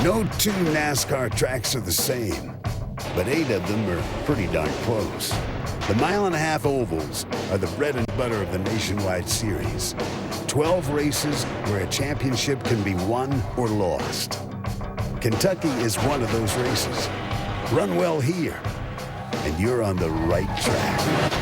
No two NASCAR tracks are the same, but 8 of them are pretty darn close. The mile-and-a-half ovals are the bread and butter of the nationwide series. 12 races where a championship can be won or lost. Kentucky is one of those races. Run well here, and you're on the right track.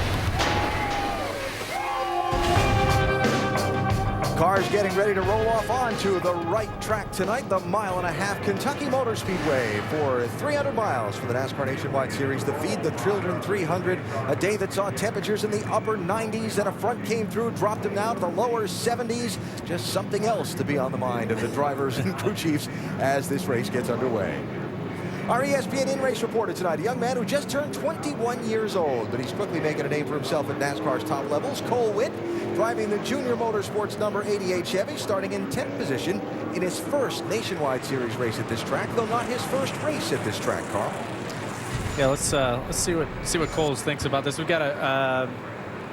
Cars getting ready to roll off onto the right track tonight, the mile-and-a-half Kentucky Motor Speedway for 300 miles for the NASCAR Nationwide Series, the Feed the Children 300, a day that saw temperatures in the upper 90s and a front came through, dropped them down to the lower 70s. Just something else to be on the mind of the drivers and crew chiefs as this race gets underway. Our ESPN in-race reporter tonight, a young man who just turned 21 years old, but he's quickly making a name for himself at NASCAR's top levels. Cole Witt, driving the Junior Motorsports number 88 Chevy, starting in 10th position in his first Nationwide Series race at this track, though not his first race at this track, Carl. Yeah, let's see what Cole thinks about this. We've got a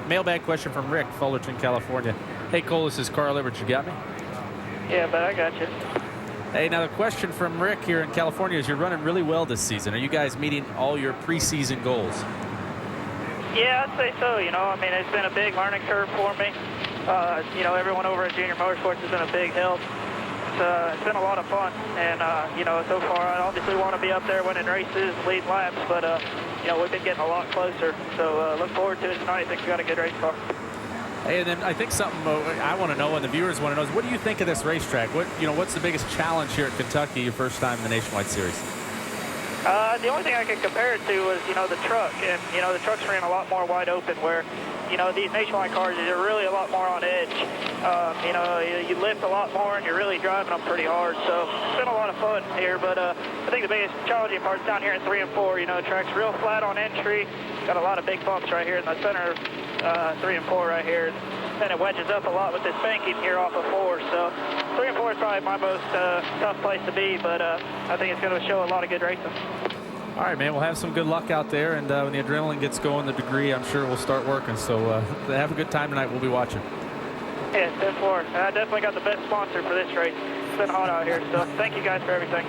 mailbag question from Rick, Fullerton, California. Hey, Cole, this is Carl Edwards. You got me? Yeah, but I got you. Hey, now the question from Rick here in California is you're running really well this season. Are you guys meeting all your preseason goals? Yeah, I'd say so. You know, I mean, it's been a big learning curve for me. You know, everyone over at Junior Motorsports has been a big help. It's been a lot of fun. And, you know, so far I obviously want to be up there winning races, leading laps, but, you know, we've been getting a lot closer. So look forward to it tonight. I think we've got a good race car. Hey, and then I think something I want to know and the viewers want to know is what do you think of this racetrack? What's the biggest challenge here at Kentucky your first time in the Nationwide Series? The only thing I could compare it to was, you know, the truck. And, you know, the trucks ran a lot more wide open where, you know, these Nationwide cars are really a lot more on edge. You know, you lift a lot more and you're really driving them pretty hard. So it's been a lot of fun here. But I think the biggest challenging part's down here in 3 and 4. You know, the track's real flat on entry. Got a lot of big bumps right here in the center of 3 and 4 right here. And it wedges up a lot with this banking here off of 4. So 3 and 4 is probably my most tough place to be, but I think it's going to show a lot of good racing. All right, man, we'll have some good luck out there, and when the adrenaline gets going, the degree, I'm sure will start working. So have a good time tonight. We'll be watching. Yeah, 10-4. I definitely got the best sponsor for this race. It's been hot out here, so thank you guys for everything.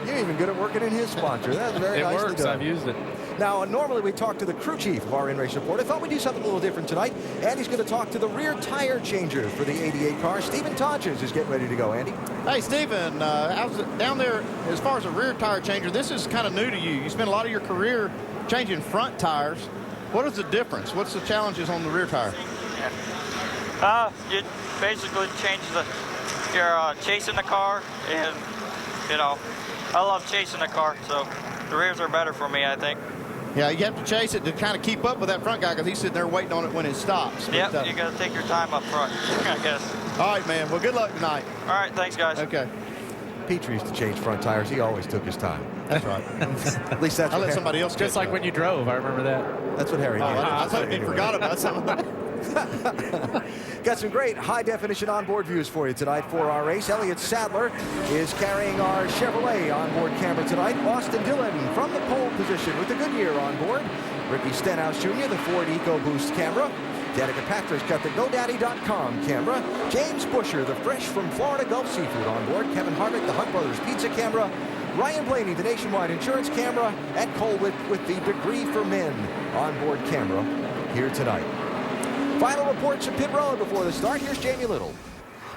You're even good at working in his sponsor. That's very nicely done. It works. I've used it. Now, normally we talk to the crew chief of our in-race report. I thought we'd do something a little different tonight. Andy's going to talk to the rear tire changer for the 88 car. Stephen Todges is getting ready to go. Andy? Hey, Stephen, I was down there as far as a rear tire changer. This is kind of new to you. You spent a lot of your career changing front tires. What is the difference? What's the challenges on the rear tire? You basically change you're chasing the car, and, you know, I love chasing the car, so the rears are better for me, I think. Yeah, you have to chase it to kind of keep up with that front guy because he's sitting there waiting on it when it stops. Yep, you got to take your time up front, I guess. All right, man. Well, good luck tonight. All right, thanks, guys. Okay. Petrie used to change front tires. He always took his time. That's right. At least that's I what let somebody else. Just like when you drove, I remember that. That's what Harry did. I thought he forgot about something. Got some great high-definition onboard views for you tonight for our race. Elliott Sadler is carrying our Chevrolet onboard camera tonight. Austin Dillon from the pole position with the Goodyear onboard. Ricky Stenhouse Jr., the Ford EcoBoost camera. Danica Patrick's got the GoDaddy.com camera. James Busher, the Fresh from Florida Gulf Seafood onboard. Kevin Harvick, the Hunt Brothers Pizza camera. Ryan Blaney, the Nationwide Insurance camera. And Cole Witt with the Degree for Men onboard camera here tonight. Final reports of pit road before the start. Here's Jamie Little.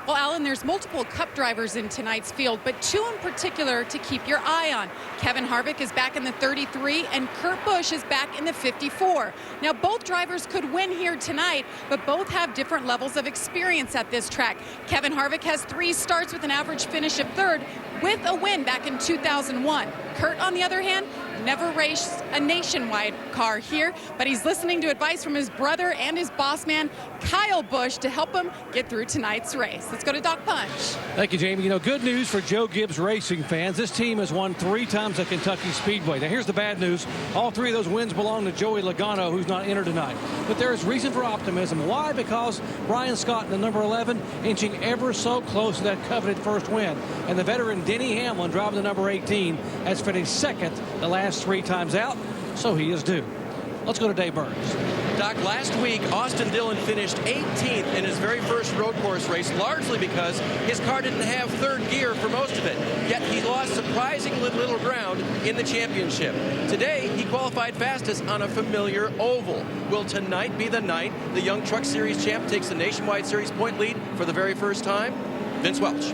Well, Alan, there's multiple Cup drivers in tonight's field, but 2 in particular to keep your eye on. Kevin Harvick is back in the 33, and Kurt Busch is back in the 54. Now, both drivers could win here tonight, but both have different levels of experience at this track. Kevin Harvick has 3 starts with an average finish of 3rd, with a win back in 2001. Kurt, on the other hand, never raced a Nationwide car here, but he's listening to advice from his brother and his boss man, Kyle Busch, to help him get through tonight's race. Let's go to Doc Punch. Thank you, Jamie. You know, good news for Joe Gibbs Racing fans. This team has won 3 times at Kentucky Speedway. Now, here's the bad news. All 3 of those wins belong to Joey Logano, who's not entered tonight. But there is reason for optimism. Why? Because Brian Scott in the number 11 inching ever so close to that coveted first win. And the veteran Denny Hamlin driving the number 18 has finished second the last 3 times out, so he is due. Let's go to Dave Burns. Doc, last week, Austin Dillon finished 18th in his very first road course race, largely because his car didn't have 3rd gear for most of it. Yet he lost surprisingly little ground in the championship. Today, he qualified fastest on a familiar oval. Will tonight be the night the Young Truck Series champ takes the Nationwide Series point lead for the very first time? Vince Welch.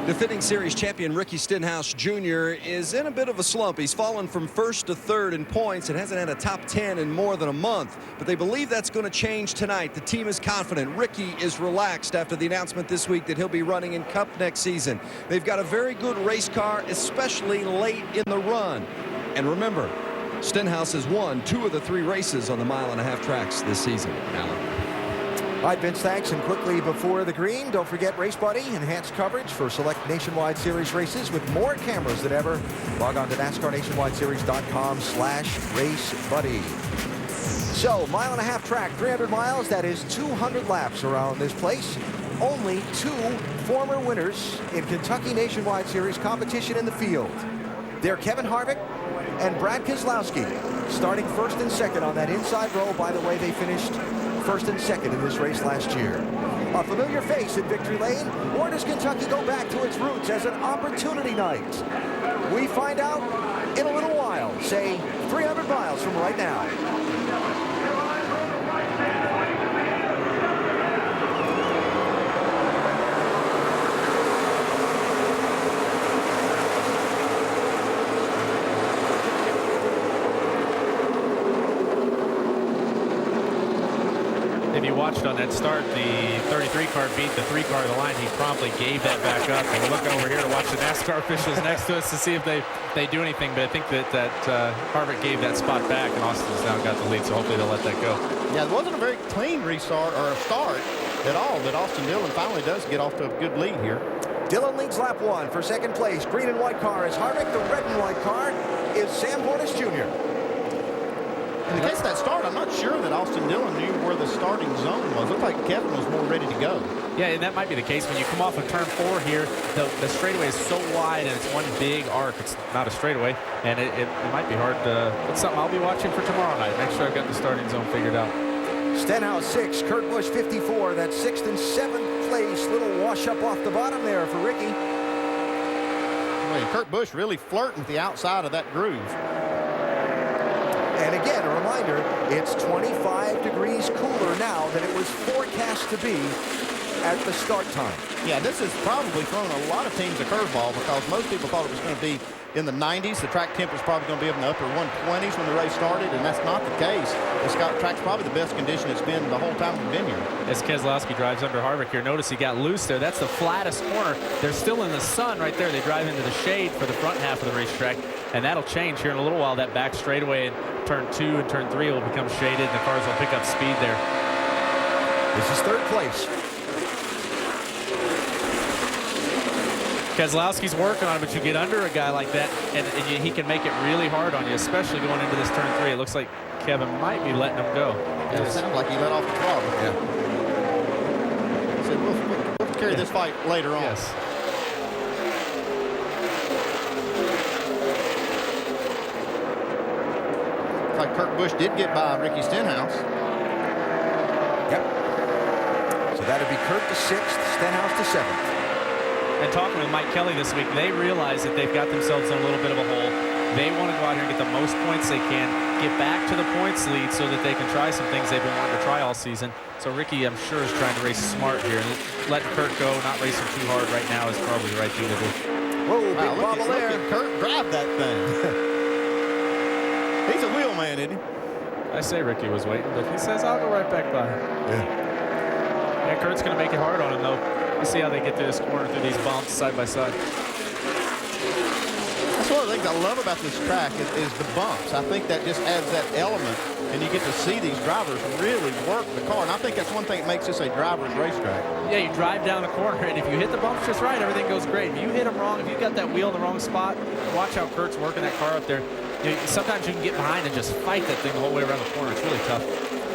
Defending series champion Ricky Stenhouse Jr. is in a bit of a slump. He's fallen from first to third in points and hasn't had a top 10 in more than a month. But they believe that's going to change tonight. The team is confident. Ricky is relaxed after the announcement this week that he'll be running in Cup next season. They've got a very good race car, especially late in the run. And remember, Stenhouse has won 2 of the 3 races on the mile-and-a-half tracks this season. Alan. All right, Vince, thanks. And quickly before the green, don't forget Race Buddy, enhanced coverage for select Nationwide Series races with more cameras than ever. Log on to NASCARNationwideSeries.com/RaceBuddy. So, mile-and-a-half track, 300 miles, that is 200 laps around this place. Only 2 former winners in Kentucky Nationwide Series competition in the field. They're Kevin Harvick and Brad Keselowski, starting first and second on that inside row. By the way, they finished first and second in this race last year. A familiar face in victory lane, or does Kentucky go back to its roots as an opportunity night? We find out in a little while, say 300 miles from right now. If you watched on that start, the 33 car beat the 3 car of the line. He promptly gave that back up. And we're looking over here to watch the NASCAR officials next to us to see if they do anything. But I think that Harvick gave that spot back, and Austin's now got the lead. So hopefully they'll let that go. Yeah, it wasn't a very clean restart or a start at all, but Austin Dillon finally does get off to a good lead here. Dillon leads lap 1 for second place. Green and white car is Harvick. The red and white car is Sam Hornish Jr. In the case of that start, I'm not sure that Austin Dillon knew where the starting zone was. It looked like Kevin was more ready to go. Yeah, and that might be the case. When you come off of turn 4 here, the straightaway is so wide, and it's one big arc. It's not a straightaway, and it might be hard to... It's something I'll be watching for tomorrow night. Make sure I've got the starting zone figured out. Stenhouse 6, Kurt Busch 54. That's 6th and 7th place. Little wash up off the bottom there for Ricky. Well, Kurt Busch really flirting with the outside of that groove. And again, a reminder, it's 25 degrees cooler now than it was forecast to be at the start time. Yeah, this has probably thrown a lot of teams a curveball because most people thought it was going to be in the 90s. The track temp was probably going to be in the upper 120s when the race started, and that's not the case. This track's probably the best condition it's been the whole time we've been here. As Keselowski drives under Harvick here, notice he got loose there. That's the flattest corner. They're still in the sun right there. They drive into the shade for the front half of the racetrack, and that'll change here in a little while. That back straightaway in turn 2 and turn 3 will become shaded, and the cars will pick up speed there. This is third place. Keselowski's working on it, but you get under a guy like that, and he can make it really hard on you, especially going into this turn 3. It looks like Kevin might be letting him go. Yeah, it sounds like he let off the throttle. Yeah. He said, we'll carry this fight later on. Yes. Like Kurt Busch did get by Ricky Stenhouse. Yep. So that'd be Kurt to 6th, Stenhouse to 7th. And talking with Mike Kelly this week, they realize that they've got themselves in a little bit of a hole. They want to go out here and get the most points they can, get back to the points lead so that they can try some things they've been wanting to try all season. So Ricky, I'm sure, is trying to race smart here. Letting Kurt go, not racing too hard right now is probably the right thing to do. Whoa, big Wow, bobble there. Look at Kurt grab that thing. He's a wheel man, isn't he? I say Ricky was waiting, but he says, I'll go right back by. Yeah, Kurt's going to make it hard on him, though. You see how they get through this corner, through these bumps side by side. That's one of the things I love about this track is the bumps. I think that just adds that element, and you get to see these drivers really work the car. And I think that's one thing that makes this a driver's racetrack. Yeah, you drive down the corner, and if you hit the bumps just right, everything goes great. If you hit them wrong, if you got that wheel in the wrong spot, watch how Kurt's working that car up there. Sometimes you can get behind and just fight that thing the whole way around the corner. It's really tough.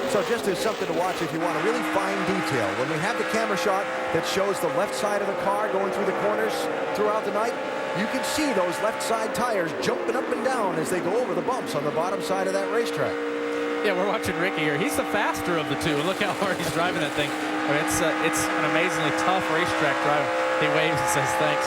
So just as something to watch if you want a really fine detail. When we have the camera shot that shows the left side of the car going through the corners throughout the night, you can see those left side tires jumping up and down as they go over the bumps on the bottom side of that racetrack. Yeah, we're watching Ricky here. He's the faster of the two. Look how hard he's driving that thing. I mean, it's an amazingly tough racetrack drive. He waves and says thanks.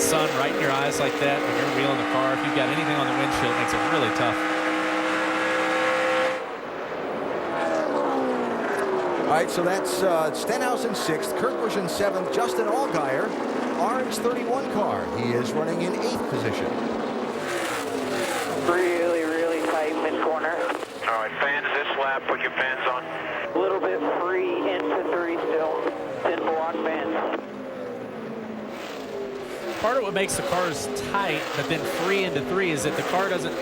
that sun right in your eyes like that when you're wheeling the car. If you've got anything on the windshield, it makes it really tough. All right, so that's Stenhouse in 6th, Kurt Busch in 7th, Justin Allgaier, orange 31 car. He is running in 8th position. Really, really tight mid-corner. All right, fans this lap, put your fans on. A little bit free into 3 still. 10 block fans. Part of what makes the cars tight, but then free into 3 is that the car doesn't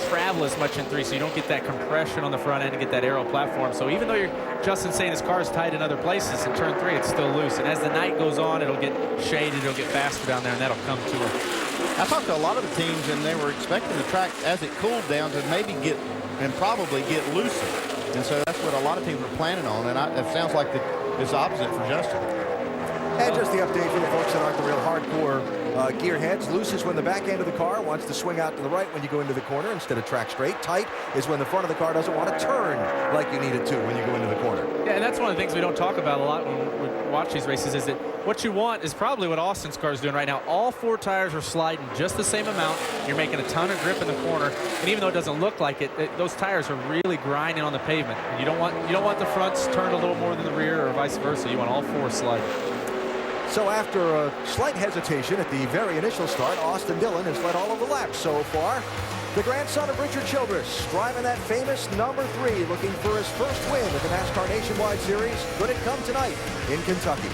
travel as much in 3, so you don't get that compression on the front end and get that aero platform. So even though Justin's saying his car is tight in other places, in turn 3 it's still loose. And as the night goes on, it'll get shaded, it'll get faster down there, and that'll come to him. I talked to a lot of the teams, and they were expecting the track as it cooled down to maybe get and probably get looser. And so that's what a lot of teams were planning on. And it sounds like it's opposite for Justin. And just the update for the folks that aren't the real hardcore gearheads. Loose is when the back end of the car wants to swing out to the right when you go into the corner instead of track straight. Tight is when the front of the car doesn't want to turn like you need it to when you go into the corner. Yeah, and that's one of the things we don't talk about a lot when we watch these races is that what you want is probably what Austin's car is doing right now. All 4 tires are sliding just the same amount. You're making a ton of grip in the corner, and even though it doesn't look like it, those tires are really grinding on the pavement. And you don't want the fronts turned a little more than the rear or vice versa. You want all 4 sliding. So after a slight hesitation at the very initial start, Austin Dillon has led all of the laps so far. The grandson of Richard Childress, driving that famous number 3, looking for his first win at the NASCAR Nationwide Series. Could it come tonight in Kentucky?